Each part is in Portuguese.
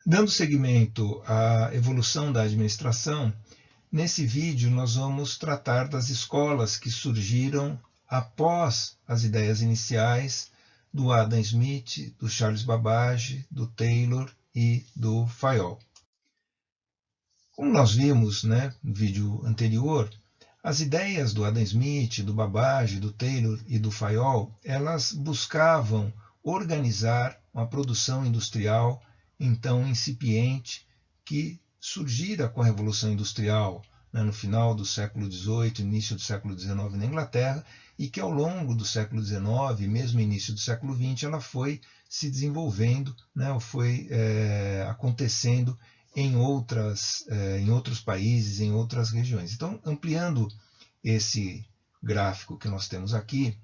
Dando seguimento à evolução da administração, nesse vídeo nós vamos tratar das escolas que surgiram após as ideias iniciais do Adam Smith, do Charles Babbage, do Taylor e do Fayol. Como nós vimos, no vídeo anterior, as ideias do Adam Smith, do Babbage, do Taylor e do Fayol, elas buscavam organizar uma produção industrial então incipiente que surgira com a Revolução Industrial no final do século XVIII, início do século XIX na Inglaterra, e que ao longo do século XIX, mesmo início do século XX, ela foi se desenvolvendo, foi acontecendo em outros países, em outras regiões. Então, ampliando esse gráfico que nós temos aqui,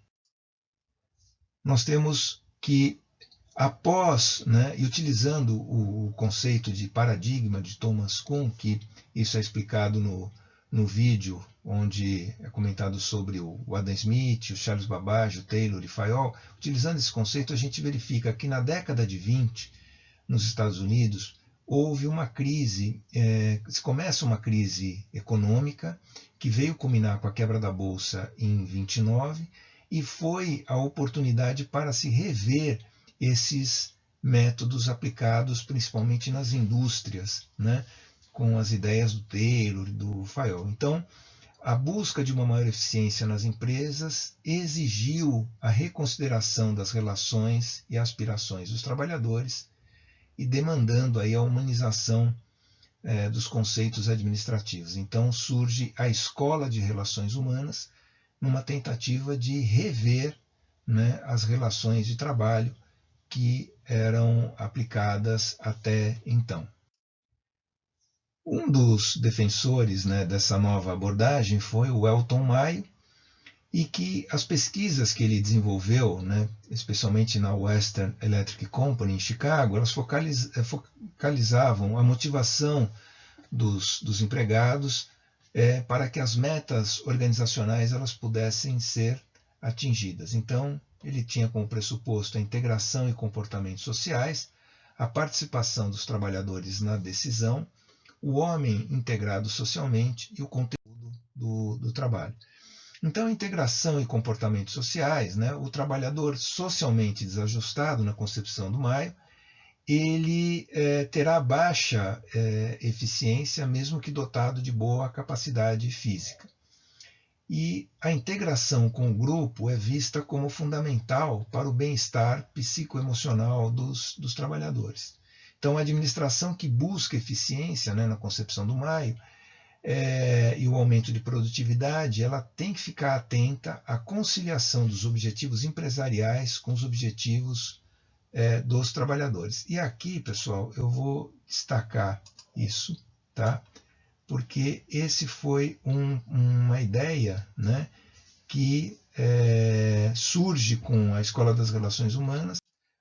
nós temos que após, e utilizando o conceito de paradigma de Thomas Kuhn, que isso é explicado no vídeo onde é comentado sobre o Adam Smith, o Charles Babbage, o Taylor e Fayol, utilizando esse conceito, a gente verifica que na década de 20, nos Estados Unidos, houve uma crise, se começa uma crise econômica que veio culminar com a quebra da Bolsa em 29 e foi a oportunidade para se rever esses métodos aplicados principalmente nas indústrias, com as ideias do Taylor e do Fayol. Então, a busca de uma maior eficiência nas empresas exigiu a reconsideração das relações e aspirações dos trabalhadores e demandando aí a humanização dos conceitos administrativos. Então surge a Escola de Relações Humanas numa tentativa de rever as relações de trabalho que eram aplicadas até então. Um dos defensores dessa nova abordagem foi o Elton Mayo, e que as pesquisas que ele desenvolveu, especialmente na Western Electric Company em Chicago, elas focalizavam a motivação dos empregados para que as metas organizacionais elas pudessem ser atingidas. Então, ele tinha como pressuposto a integração e comportamentos sociais, a participação dos trabalhadores na decisão, o homem integrado socialmente e o conteúdo do trabalho. Então, integração e comportamentos sociais, o trabalhador socialmente desajustado, na concepção do Mayo, ele terá baixa eficiência, mesmo que dotado de boa capacidade física. E a integração com o grupo é vista como fundamental para o bem-estar psicoemocional dos trabalhadores. Então, a administração que busca eficiência, na concepção do Mayo, e o aumento de produtividade, ela tem que ficar atenta à conciliação dos objetivos empresariais com os objetivos dos trabalhadores. E aqui, pessoal, eu vou destacar isso, tá? Porque esse foi uma ideia que surge com a Escola das Relações Humanas,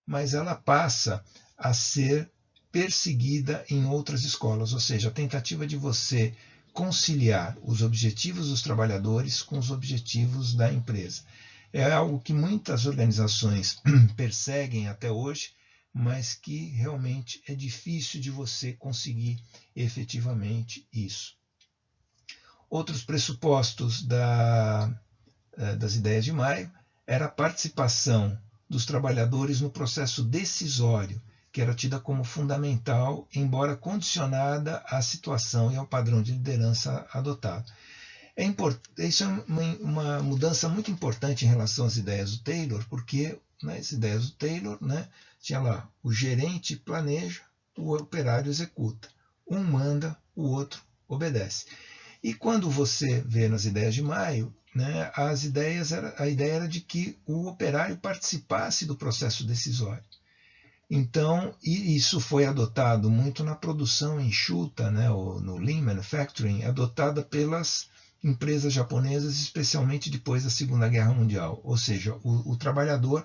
mas ela passa a ser perseguida em outras escolas, ou seja, a tentativa de você conciliar os objetivos dos trabalhadores com os objetivos da empresa. É algo que muitas organizações perseguem até hoje, mas que realmente é difícil de você conseguir efetivamente isso. Outros pressupostos das ideias de Mayo era a participação dos trabalhadores no processo decisório, que era tida como fundamental, embora condicionada à situação e ao padrão de liderança adotado. Isso é uma mudança muito importante em relação às ideias do Taylor, porque as ideias do Taylor, tinha lá o gerente planeja, o operário executa. Um manda, o outro obedece. E quando você vê nas ideias de Mayo, a ideia era de que o operário participasse do processo decisório. Então, e isso foi adotado muito na produção enxuta, ou no Lean Manufacturing, adotada pelas empresas japonesas, especialmente depois da Segunda Guerra Mundial. Ou seja, o trabalhador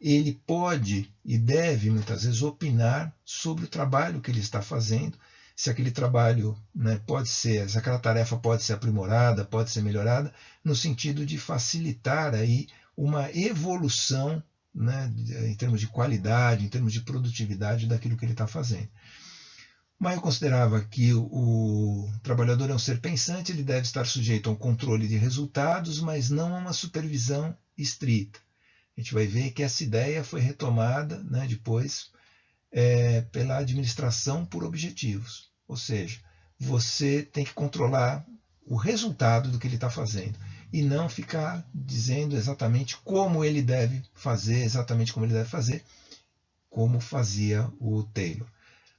ele pode e deve, muitas vezes, opinar sobre o trabalho que ele está fazendo, se aquele trabalho se aquela tarefa pode ser aprimorada, pode ser melhorada, no sentido de facilitar aí uma evolução em termos de qualidade, em termos de produtividade daquilo que ele está fazendo. Maio considerava que o trabalhador é um ser pensante, ele deve estar sujeito a um controle de resultados, mas não a uma supervisão estrita. A gente vai ver que essa ideia foi retomada, né, depois pela administração por objetivos. Ou seja, você tem que controlar o resultado do que ele está fazendo e não ficar dizendo exatamente como ele deve fazer, como fazia o Taylor.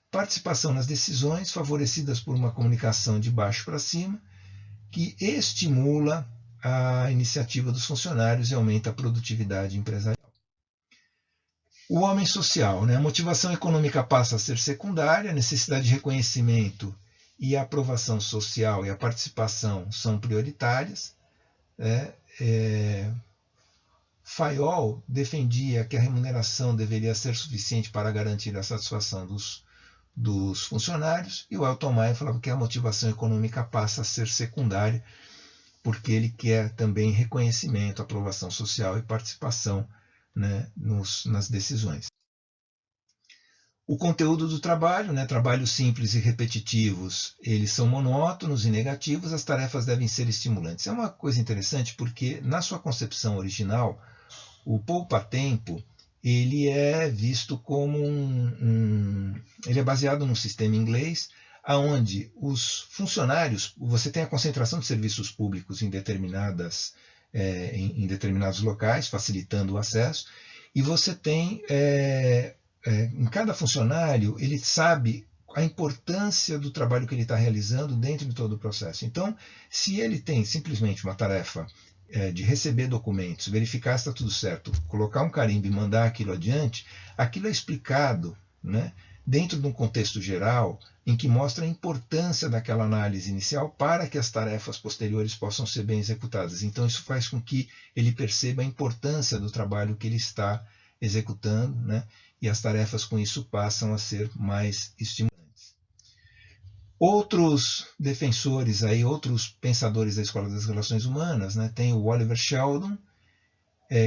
Participação nas decisões favorecidas por uma comunicação de baixo para cima, que estimula a iniciativa dos funcionários e aumenta a produtividade empresarial. O homem social, né? A motivação econômica passa a ser secundária, a necessidade de reconhecimento e a aprovação social e a participação são prioritárias. Fayol defendia que a remuneração deveria ser suficiente para garantir a satisfação dos funcionários, e o Elton Maia falava que a motivação econômica passa a ser secundária, porque ele quer também reconhecimento, aprovação social e participação, né, nas decisões. O conteúdo do trabalho, né, trabalhos simples e repetitivos, eles são monótonos e negativos, as tarefas devem ser estimulantes. É uma coisa interessante porque, na sua concepção original, o poupa-tempo ele é visto como ele é baseado num sistema inglês, onde os funcionários, você tem a concentração de serviços públicos em determinados locais, facilitando o acesso, e você tem, em cada funcionário, ele sabe a importância do trabalho que ele está realizando dentro de todo o processo. Então, se ele tem simplesmente uma tarefa de receber documentos, verificar se está tudo certo, colocar um carimbo e mandar aquilo adiante, aquilo é explicado, né, dentro de um contexto geral em que mostra a importância daquela análise inicial para que as tarefas posteriores possam ser bem executadas. Então isso faz com que ele perceba a importância do trabalho que ele está executando, né, e as tarefas com isso passam a ser mais estimulantes. Outros defensores, outros pensadores da Escola das Relações Humanas, né, tem o Oliver Sheldon,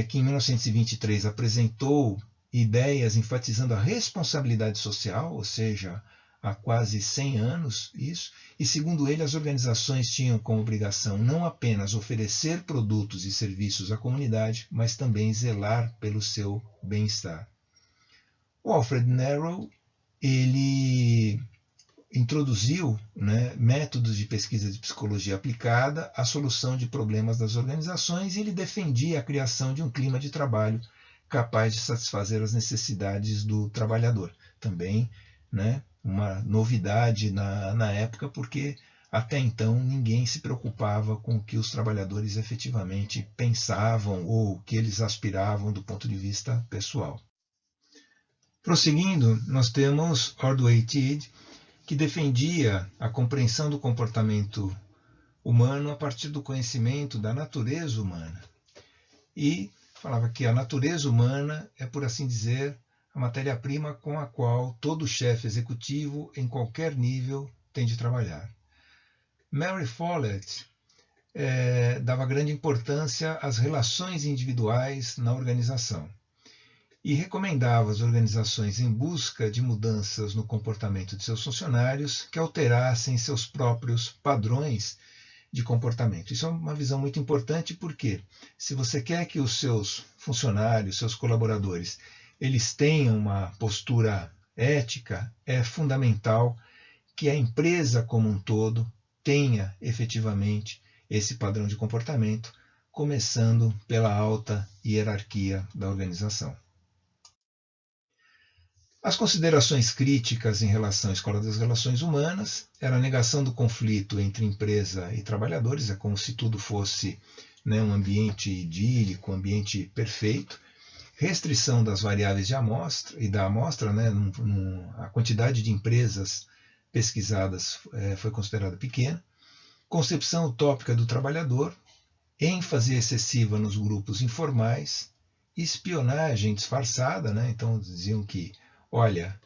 que em 1923 apresentou ideias enfatizando a responsabilidade social, ou seja, há quase 100 anos isso, e segundo ele as organizações tinham como obrigação não apenas oferecer produtos e serviços à comunidade, mas também zelar pelo seu bem-estar. O Alfred Narrow, ele introduziu, né, métodos de pesquisa de psicologia aplicada à solução de problemas das organizações, e ele defendia a criação de um clima de trabalho capaz de satisfazer as necessidades do trabalhador. Também, né, uma novidade na época, porque até então ninguém se preocupava com o que os trabalhadores efetivamente pensavam ou o que eles aspiravam do ponto de vista pessoal. Prosseguindo, nós temos Ordway Teed, que defendia a compreensão do comportamento humano a partir do conhecimento da natureza humana. E falava que a natureza humana é, por assim dizer, a matéria-prima com a qual todo chefe executivo, em qualquer nível, tem de trabalhar. Mary Follett dava grande importância às relações individuais na organização e recomendava às organizações em busca de mudanças no comportamento de seus funcionários que alterassem seus próprios padrões de comportamento. Isso é uma visão muito importante porque se você quer que os seus funcionários, seus colaboradores, eles tenham uma postura ética, é fundamental que a empresa como um todo tenha efetivamente esse padrão de comportamento, começando pela alta hierarquia da organização. As considerações críticas em relação à Escola das Relações Humanas era a negação do conflito entre empresa e trabalhadores, é como se tudo fosse, né, um ambiente idílico, um ambiente perfeito, restrição das variáveis de amostra e da amostra, né, a quantidade de empresas pesquisadas foi considerada pequena, concepção utópica do trabalhador, ênfase excessiva nos grupos informais, espionagem disfarçada, né, então diziam que olha,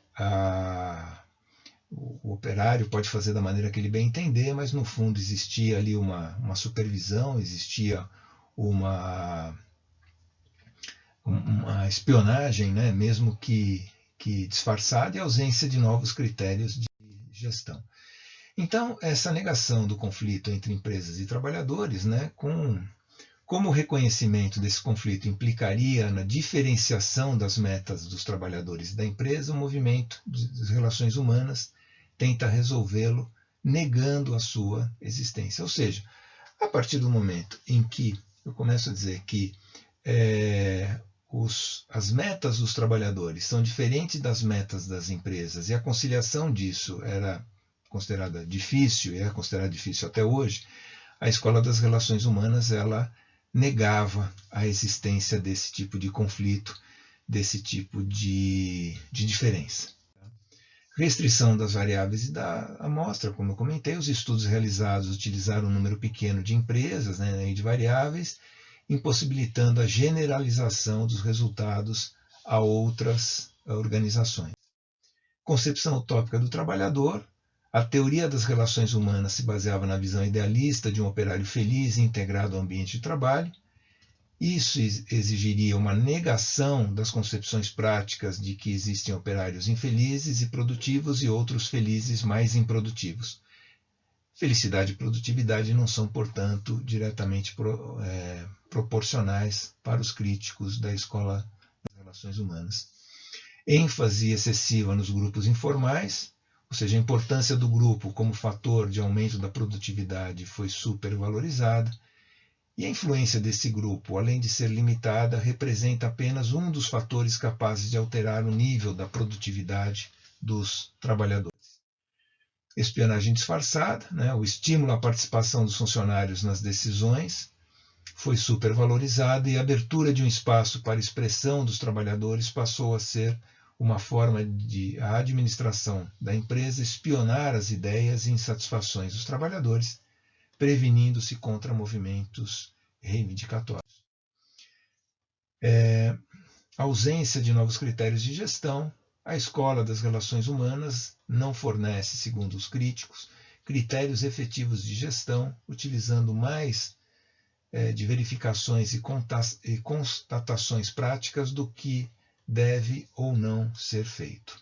o operário pode fazer da maneira que ele bem entender, mas no fundo existia ali uma supervisão, existia uma espionagem, né, mesmo que disfarçada, e ausência de novos critérios de gestão. Então, essa negação do conflito entre empresas e trabalhadores, né, como o reconhecimento desse conflito implicaria na diferenciação das metas dos trabalhadores e da empresa, o movimento das relações humanas tenta resolvê-lo negando a sua existência. Ou seja, a partir do momento em que eu começo a dizer que as metas dos trabalhadores são diferentes das metas das empresas e a conciliação disso era considerada difícil, e é considerada difícil até hoje, a escola das relações humanas ela negava a existência desse tipo de conflito, desse tipo de diferença. Restrição das variáveis e da amostra, como eu comentei, os estudos realizados utilizaram um número pequeno de empresas, né, e de variáveis, impossibilitando a generalização dos resultados a outras organizações. Concepção utópica do trabalhador. A teoria das relações humanas se baseava na visão idealista de um operário feliz e integrado ao ambiente de trabalho. Isso exigiria uma negação das concepções práticas de que existem operários infelizes e produtivos e outros felizes mais improdutivos. Felicidade e produtividade não são, portanto, diretamente proporcionais para os críticos da escola das relações humanas. ênfase excessiva nos grupos informais, ou seja, a importância do grupo como fator de aumento da produtividade foi supervalorizada, e a influência desse grupo, além de ser limitada, representa apenas um dos fatores capazes de alterar o nível da produtividade dos trabalhadores. Espionagem disfarçada, né? O estímulo à participação dos funcionários nas decisões foi supervalorizado e a abertura de um espaço para expressão dos trabalhadores passou a ser uma forma de a administração da empresa espionar as ideias e insatisfações dos trabalhadores, prevenindo-se contra movimentos reivindicatórios. Ausência de novos critérios de gestão. A escola das relações humanas não fornece, segundo os críticos, critérios efetivos de gestão, utilizando mais de verificações e constatações práticas do que deve ou não ser feito.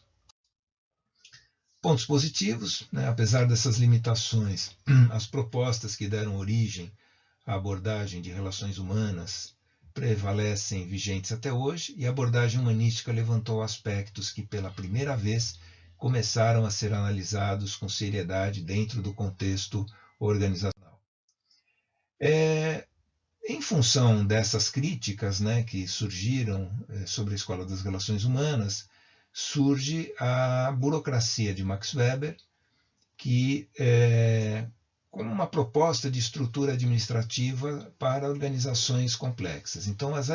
Pontos positivos, né? Apesar dessas limitações, as propostas que deram origem à abordagem de relações humanas prevalecem vigentes até hoje, e a abordagem humanística levantou aspectos que, pela primeira vez, começaram a ser analisados com seriedade dentro do contexto organizacional. Em função dessas críticas, né, que surgiram sobre a escola das relações humanas, surge a burocracia de Max Weber, que como uma proposta de estrutura administrativa para organizações complexas. Então, as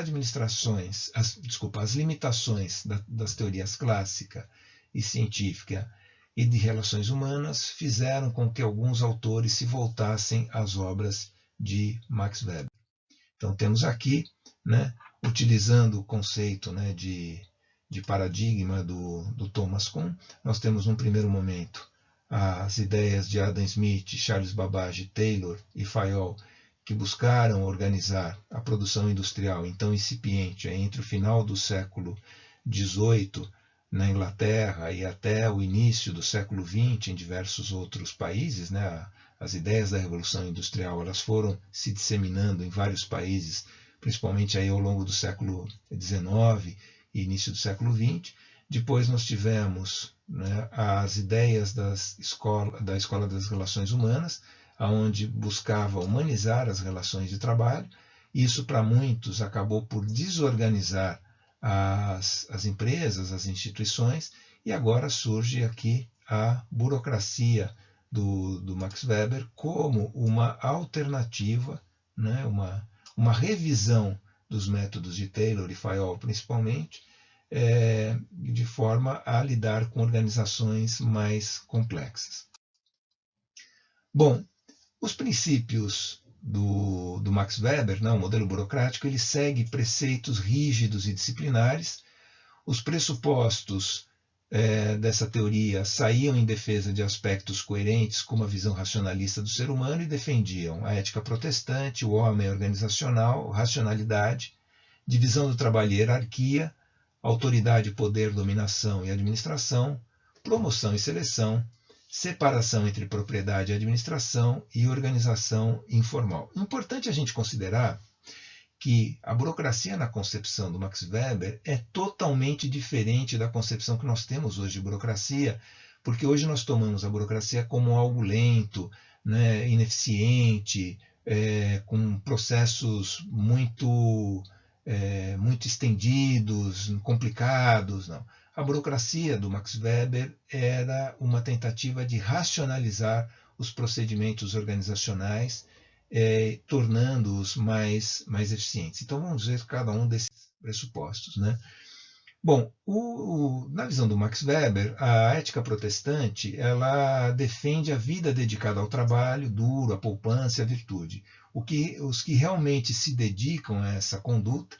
limitações das teorias clássica e científica e de relações humanas fizeram com que alguns autores se voltassem às obras de Max Weber. Então, temos aqui, né, utilizando o conceito, né, de paradigma do Thomas Kuhn, nós temos, num primeiro momento, as ideias de Adam Smith, Charles Babbage, Taylor e Fayol, que buscaram organizar a produção industrial, então incipiente, entre o final do século XVIII na Inglaterra e até o início do século XX em diversos outros países, né? As ideias da Revolução Industrial elas foram se disseminando em vários países, principalmente aí ao longo do século XIX e início do século XX. Depois nós tivemos, né, as ideias da Escola das Relações Humanas, onde buscava humanizar as relações de trabalho. Isso, para muitos, acabou por desorganizar as empresas, as instituições, e agora surge aqui a burocracia do Max Weber como uma alternativa, né, uma revisão dos métodos de Taylor e Fayol, principalmente, de forma a lidar com organizações mais complexas. Bom, os princípios do Max Weber, o modelo burocrático, ele segue preceitos rígidos e disciplinares. Os pressupostos dessa teoria saíam em defesa de aspectos coerentes com uma visão racionalista do ser humano e defendiam a ética protestante, o homem organizacional, racionalidade, divisão do trabalho e hierarquia, autoridade, poder, dominação e administração, promoção e seleção, separação entre propriedade e administração e organização informal. É importante a gente considerar que a burocracia na concepção do Max Weber é totalmente diferente da concepção que nós temos hoje de burocracia, porque hoje nós tomamos a burocracia como algo lento, né, ineficiente, com processos muito estendidos, complicados. Não. A burocracia do Max Weber era uma tentativa de racionalizar os procedimentos organizacionais, tornando-os mais eficientes. Então vamos ver cada um desses pressupostos, né? Bom, na visão do Max Weber, a ética protestante ela defende a vida dedicada ao trabalho duro, à poupança e à virtude. Os que realmente se dedicam a essa conduta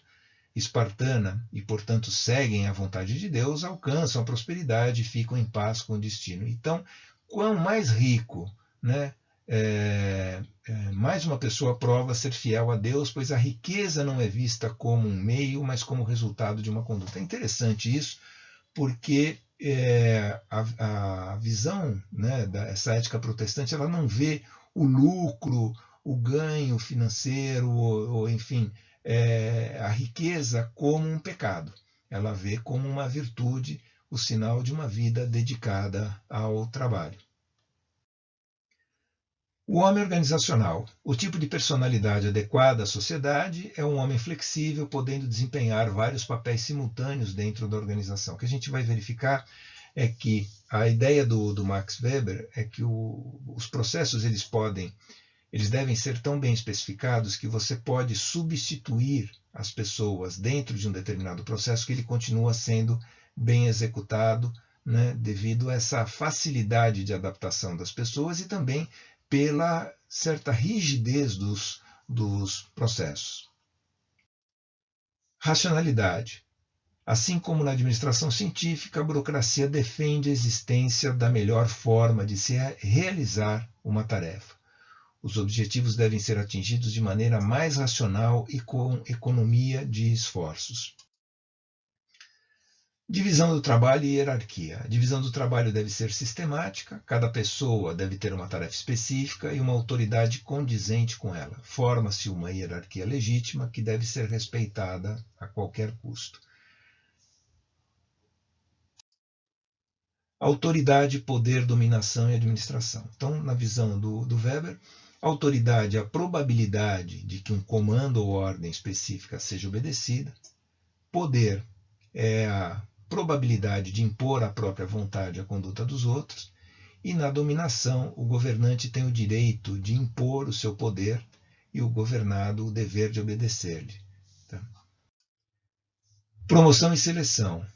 espartana e, portanto, seguem a vontade de Deus, alcançam a prosperidade e ficam em paz com o destino. Então, quanto mais rico, né, mais uma pessoa prova ser fiel a Deus, pois a riqueza não é vista como um meio, mas como resultado de uma conduta. É interessante isso, porque a visão, né, dessa ética protestante, ela não vê o lucro, o ganho financeiro, ou enfim, a riqueza como um pecado. Ela vê como uma virtude, o sinal de uma vida dedicada ao trabalho. O homem organizacional. O tipo de personalidade adequada à sociedade é um homem flexível, podendo desempenhar vários papéis simultâneos dentro da organização. O que a gente vai verificar é que a ideia do Max Weber é que os processos eles devem ser tão bem especificados que você pode substituir as pessoas dentro de um determinado processo que ele continua sendo bem executado, né, devido a essa facilidade de adaptação das pessoas e também pela certa rigidez dos processos. Racionalidade. Assim como na administração científica, a burocracia defende a existência da melhor forma de se realizar uma tarefa. Os objetivos devem ser atingidos de maneira mais racional e com economia de esforços. Divisão do trabalho e hierarquia. A divisão do trabalho deve ser sistemática, cada pessoa deve ter uma tarefa específica e uma autoridade condizente com ela. Forma-se uma hierarquia legítima que deve ser respeitada a qualquer custo. Autoridade, poder, dominação e administração. Então, na visão do Weber, autoridade é a probabilidade de que um comando ou ordem específica seja obedecida. Poder é a probabilidade de impor a própria vontade à conduta dos outros, e na dominação o governante tem o direito de impor o seu poder e o governado o dever de obedecer-lhe. Tá? Promoção e seleção.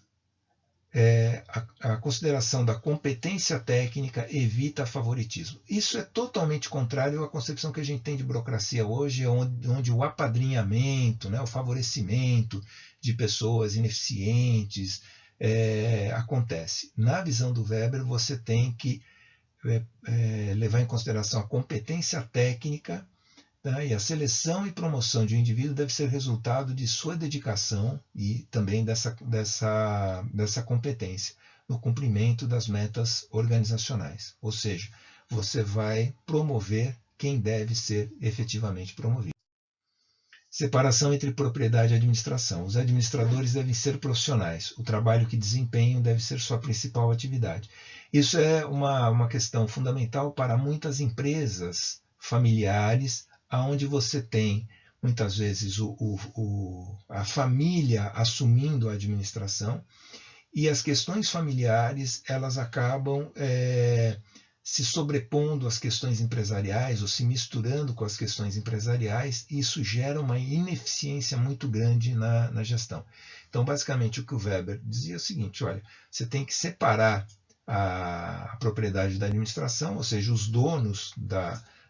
A consideração da competência técnica evita favoritismo. Isso é totalmente contrário à concepção que a gente tem de burocracia hoje, onde o apadrinhamento, né, o favorecimento de pessoas ineficientes acontece. Na visão do Weber, você tem que levar em consideração a competência técnica, tá? E a seleção e promoção de um indivíduo deve ser resultado de sua dedicação e também dessa competência no cumprimento das metas organizacionais. Ou seja, você vai promover quem deve ser efetivamente promovido. Separação entre propriedade e administração. Os administradores devem ser profissionais. O trabalho que desempenham deve ser sua principal atividade. Isso é uma questão fundamental para muitas empresas familiares, onde você tem, muitas vezes, a família assumindo a administração, e as questões familiares elas acabam se sobrepondo às questões empresariais ou se misturando com as questões empresariais, e isso gera uma ineficiência muito grande na gestão. Então, basicamente, o que o Weber dizia é o seguinte: olha, você tem que separar a propriedade da administração, ou seja, os donos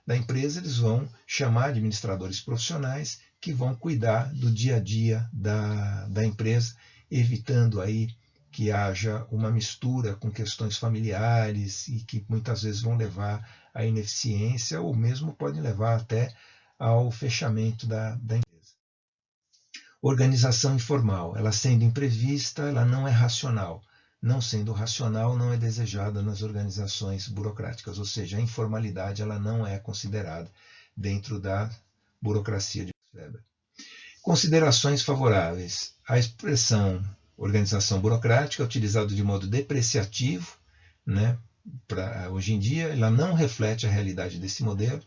da empresa, eles vão chamar administradores profissionais que vão cuidar do dia a dia da empresa, evitando aí que haja uma mistura com questões familiares e que muitas vezes vão levar à ineficiência ou mesmo podem levar até ao fechamento da empresa. Organização informal, ela sendo imprevista, ela não é racional. não sendo racional, não é desejada nas organizações burocráticas, ou seja, a informalidade ela não é considerada dentro da burocracia de Max Weber. Considerações favoráveis. A expressão organização burocrática é utilizada de modo depreciativo, né? Hoje em dia, ela não reflete a realidade desse modelo.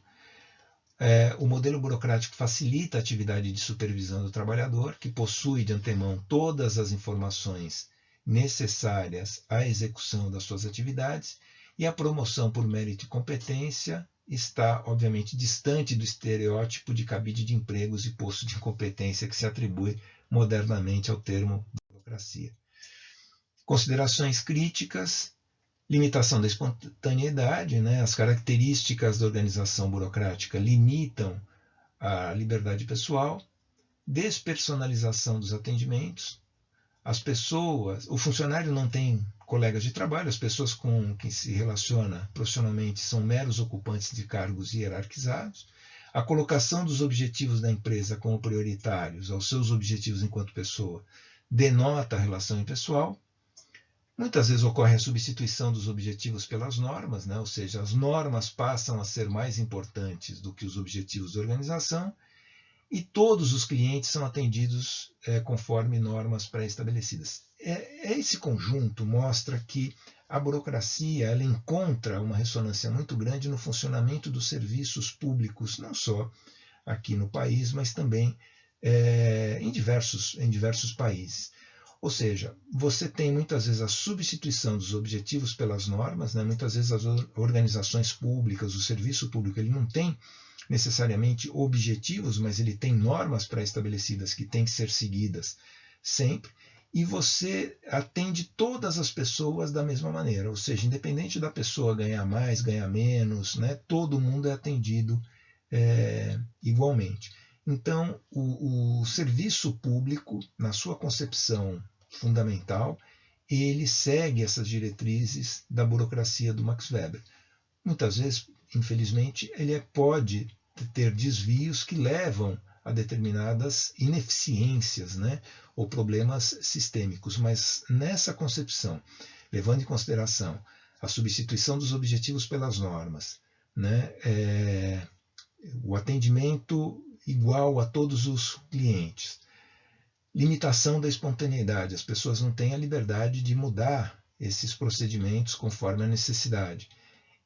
O modelo burocrático facilita a atividade de supervisão do trabalhador, que possui de antemão todas as informações necessárias à execução das suas atividades, e a promoção por mérito e competência está, obviamente, distante do estereótipo de cabide de empregos e posto de incompetência que se atribui modernamente ao termo burocracia. Considerações críticas. Limitação da espontaneidade, né? As características da organização burocrática limitam a liberdade pessoal, despersonalização dos atendimentos, o funcionário não tem colegas de trabalho, as pessoas com quem se relaciona profissionalmente são meros ocupantes de cargos hierarquizados, a colocação dos objetivos da empresa como prioritários aos seus objetivos enquanto pessoa denota a relação impessoal. Muitas vezes ocorre a substituição dos objetivos pelas normas, né? Ou seja, as normas passam a ser mais importantes do que os objetivos da organização, e todos os clientes são atendidos conforme normas pré-estabelecidas. Esse conjunto mostra que a burocracia ela encontra uma ressonância muito grande no funcionamento dos serviços públicos, não só aqui no país, mas também em diversos países. Ou seja, você tem muitas vezes a substituição dos objetivos pelas normas, né? Muitas vezes as organizações públicas, o serviço público, ele não tem necessariamente objetivos, mas ele tem normas pré-estabelecidas que têm que ser seguidas sempre, e você atende todas as pessoas da mesma maneira, ou seja, independente da pessoa ganhar mais, ganhar menos, né? Todo mundo é atendido igualmente. Então, o serviço público, na sua concepção fundamental, ele segue essas diretrizes da burocracia do Max Weber. Muitas vezes, infelizmente, ele pode ter desvios que levam a determinadas ineficiências, né, ou problemas sistêmicos, mas nessa concepção, levando em consideração a substituição dos objetivos pelas normas, né, o atendimento igual a todos os clientes, limitação da espontaneidade, as pessoas não têm a liberdade de mudar esses procedimentos conforme a necessidade,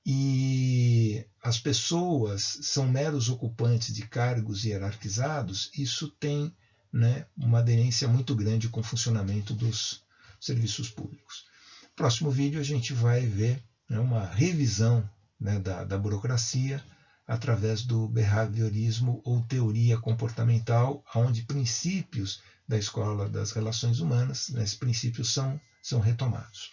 e as pessoas são meros ocupantes de cargos hierarquizados, isso tem, né, uma aderência muito grande com o funcionamento dos serviços públicos. No próximo vídeo a gente vai ver, né, uma revisão, né, da burocracia através do behaviorismo ou teoria comportamental, onde princípios da escola das relações humanas, né, esses princípios são retomados.